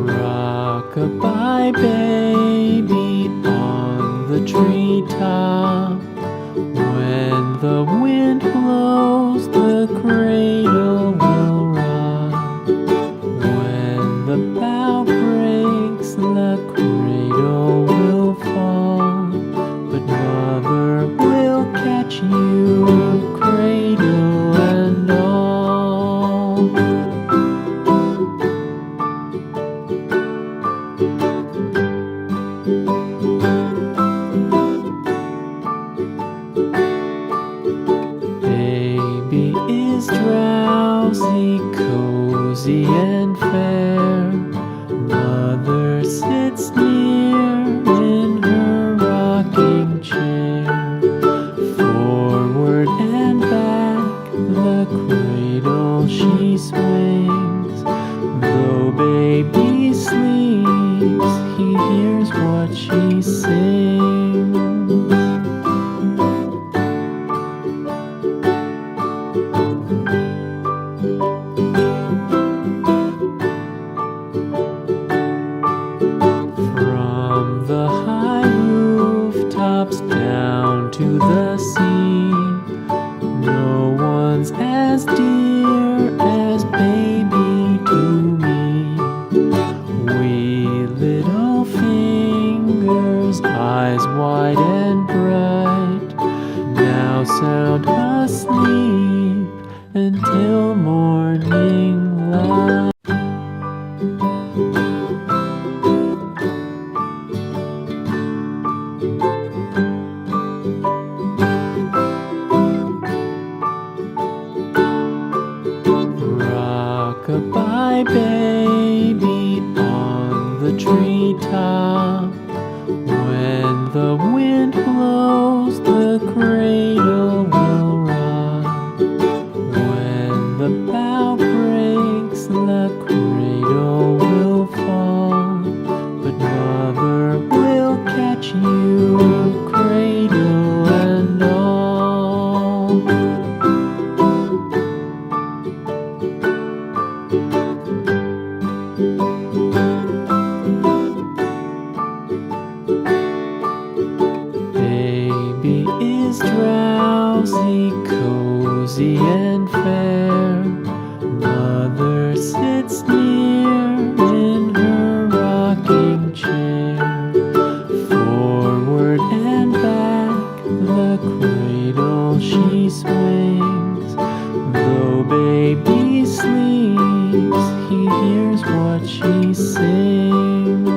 Rock-a-bye baby on the treetop. When the wind blows, the cradle will rock. When the bough breaks, the cradle will fall. But mother will catch you, cradle and all. Baby is drowsy, cozy and fair. Mother sits near in her rocking chair. Forward and back, the cradle she swings. Though baby sleeps, he hears what she sings. From the high rooftops down to the sea, no one's as dear as baby to me. Wee little fingers, eyes wide and bright, now sound asleep until morning light. Rock-a-bye baby on the treetop. When the wind blows, the cradle will rock. When the bough breaks, the cradle will fall. But mother will catch you, cradle and all. Baby is drowsy, cozy and fair. Mother sits near in her rocking chair. Forward and back, the cradle she swings. Though baby sleeps, he hears what she sings.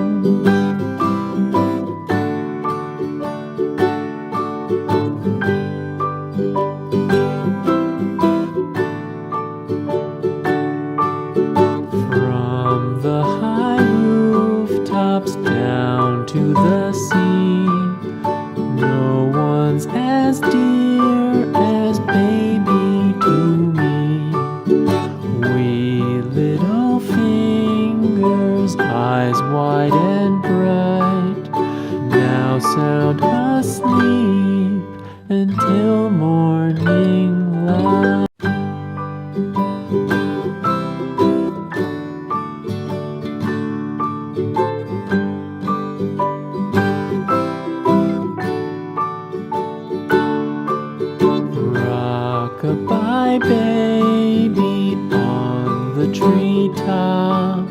From the high rooftops down to the sea, no one's as dear as baby to me. Wee little fingers, eyes wide and bright, now sound asleep until morning light. Rock-a-bye baby on the treetop.